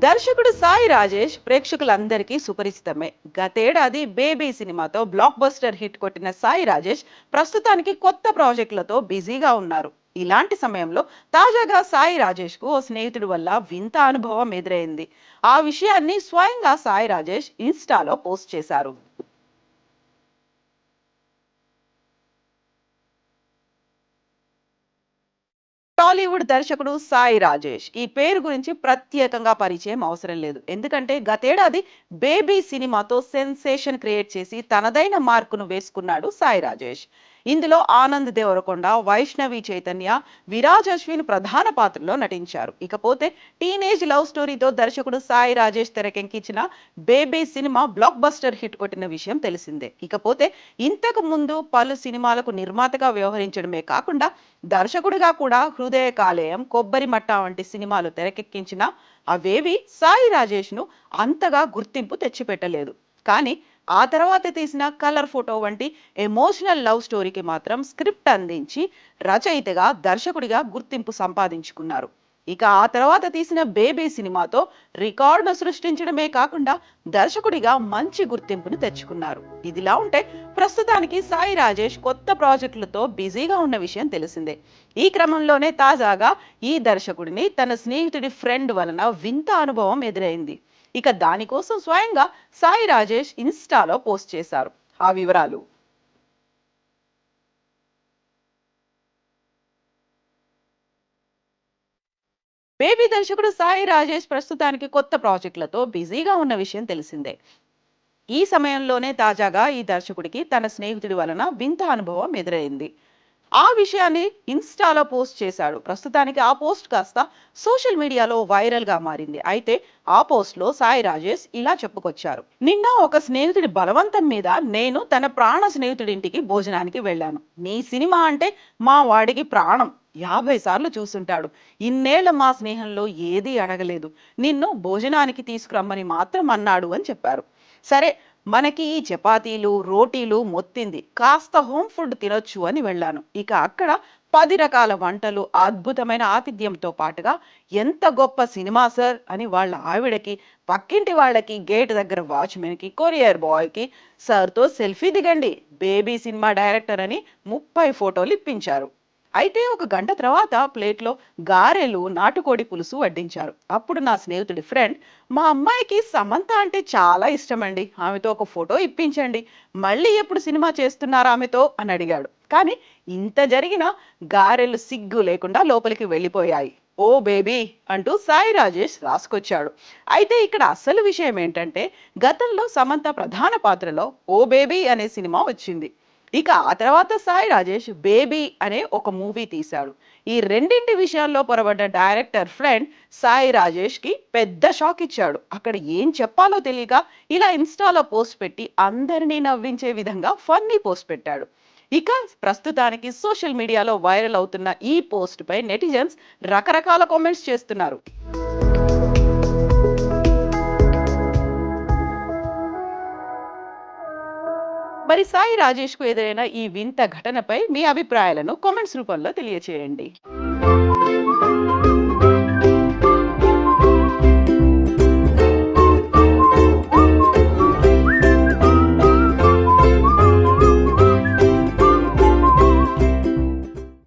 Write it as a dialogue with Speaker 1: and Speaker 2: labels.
Speaker 1: దర్శకుడు సాయి రాజేష్ ప్రేక్షకులందరికీ సుపరిచితమే. గతేడాది బేబీ సినిమాతో బ్లాక్ బస్టర్ హిట్ కొట్టిన సాయి రాజేష్ ప్రస్తుతానికి కొత్త ప్రాజెక్టులతో బిజీగా ఉన్నారు. ఇలాంటి సమయంలో తాజాగా సాయి రాజేష్ కు ఓ స్నేహితుడి వల్ల వింత అనుభవం ఎదురైంది. ఆ విషయాన్ని స్వయంగా సాయి రాజేష్ ఇన్స్టాలో పోస్ట్ చేశారు. టాలీవుడ్ దర్శకుడు సాయి రాజేష్ ఈ పేరు గురించి ప్రత్యేకంగా పరిచయం అవసరం లేదు. ఎందుకంటే గతేడాది బేబీ సినిమాతో సెన్సేషన్ క్రియేట్ చేసి తనదైన మార్కును వేసుకున్నాడు సాయి రాజేష్. ఇందులో ఆనంద్ దేవరకొండ, వైష్ణవి చైతన్య, విరాజ్ అశ్విన్ ప్రధాన పాత్రలో నటించారు. ఇకపోతే టీనేజ్ లవ్ స్టోరీతో దర్శకుడు సాయి రాజేష్ తెరకెక్కించిన baby cinema block buster hit కొట్టిన విషయం తెలిసిందే. ఇకపోతే ఇంతకు ముందు పలు సినిమాలకు నిర్మాతగా వ్యవహరించడమే కాకుండా దర్శకుడిగా కూడా హృదయ కాలేయం, కొబ్బరి మట్ట వంటి సినిమాలు తెరకెక్కించిన అవేవి సాయి రాజేష్ ను అంతగా గుర్తింపు తెచ్చిపెట్టలేదు. కానీ ఆ తర్వాత తీసిన కలర్ ఫోటో వంటి ఎమోషనల్ లవ్ స్టోరీకి మాత్రం స్క్రిప్ట్ అందించి రచయితగా, దర్శకుడిగా గుర్తింపు సంపాదించుకున్నారు. ఇక ఆ తర్వాత తీసిన బేబీ సినిమాతో రికార్డును సృష్టించడమే కాకుండా దర్శకుడిగా మంచి గుర్తింపును తెచ్చుకున్నారు. ఇదిలా ఉంటే ప్రస్తుతానికి సాయి రాజేష్ కొత్త ప్రాజెక్టులతో బిజీగా ఉన్న విషయం తెలిసిందే. ఈ క్రమంలోనే తాజాగా ఈ దర్శకుడిని తన స్నేహితుడి ఫ్రెండ్ వలన వింత అనుభవం ఎదురైంది. ఇక దానికోసం స్వయంగా సాయి రాజేష్ ఇన్స్టాలో పోస్ట్ చేశారు. ఆ వివరాలు: బేబీ దర్శకుడు సాయి రాజేష్ ప్రస్తుతానికి కొత్త ప్రాజెక్టులతో బిజీగా ఉన్న విషయం తెలిసిందే. ఈ సమయంలోనే తాజాగా ఈ దర్శకుడికి తన స్నేహితుడి వలన వింత అనుభవం ఎదురైంది. ఆ విషయాన్ని ఇన్స్టాలో పోస్ట్ చేశాడు. ప్రస్తుతానికి ఆ పోస్ట్ కాస్త సోషల్ మీడియాలో వైరల్ గా మారింది. అయితే ఆ పోస్ట్ లో సాయి రాజేష్ ఇలా చెప్పుకొచ్చారు: నిన్న ఒక స్నేహితుడి బలవంతం మీద నేను తన ప్రాణ స్నేహితుడి ఇంటికి భోజనానికి వెళ్ళాను. నీ సినిమా అంటే మా వాడికి ప్రాణం. 50 సార్లు చూసుంటాడు. ఇన్నేళ్ల మా స్నేహంలో ఏదీ అడగలేదు. నిన్ను భోజనానికి తీసుకురమ్మని మాత్రం అన్నాడు అని చెప్పారు. సరే, మనకి ఈ చపాతీలు, రోటీలు మొత్తింది. కాస్త హోమ్ ఫుడ్ తినొచ్చు అని వెళ్ళాను. ఇక అక్కడ 10 రకాల వంటలు, అద్భుతమైన ఆతిథ్యంతో పాటుగా ఎంత గొప్ప సినిమా సార్ అని వాళ్ళ ఆవిడకి, పక్కింటి వాళ్ళకి, గేట్ దగ్గర వాచ్మెన్ కి, కొరియర్ బాయ్ కి సార్తో సెల్ఫీ దిగండి, బేబీ సినిమా డైరెక్టర్ అని 30 ఫోటోలు ఇప్పించారు. అయితే ఒక గంట తర్వాత ప్లేట్లో గారెలు, నాటుకోడి పులుసు వడ్డించారు. అప్పుడు నా స్నేహితుడి ఫ్రెండ్, మా అమ్మాయికి సమంత అంటే చాలా ఇష్టమండి, ఆమెతో ఒక ఫోటో ఇప్పించండి, మళ్ళీ ఎప్పుడు సినిమా చేస్తున్నారు ఆమెతో అని అడిగాడు. కానీ ఇంత జరిగినా గారెలు సిగ్గు లేకుండా లోపలికి వెళ్ళిపోయాయి. ఓ బేబీ అంటూ సాయి రాజేష్ రాసుకొచ్చాడు. అయితే ఇక్కడ అసలు విషయం ఏంటంటే, గతంలో సమంత ప్రధాన పాత్రలో ఓ బేబీ అనే సినిమా వచ్చింది. ఇక ఆ తర్వాత సాయి రాజేష్ బేబీ అనే ఒక మూవీ తీశాడు. ఈ రెండింటి విషయాల్లో పొరబడ్డ డైరెక్టర్ ఫ్రెండ్ సాయి రాజేష్ కి పెద్ద షాక్ ఇచ్చాడు. అక్కడ ఏం చెప్పాలో తెలియక ఇలా ఇన్స్టాలో పోస్ట్ పెట్టి అందరినీ నవ్వించే విధంగా ఫన్నీ పోస్ట్ పెట్టాడు. ఇక ప్రస్తుతానికి సోషల్ మీడియాలో వైరల్ అవుతున్న ఈ పోస్ట్ పై నెటిజన్స్ రకరకాల కామెంట్స్ చేస్తున్నారు. మరి సాయి రాజేష్ కు ఎదురైన ఈ వింత ఘటనపై మీ అభిప్రాయాలను కామెంట్స్ రూపంలో తెలియచేయండి.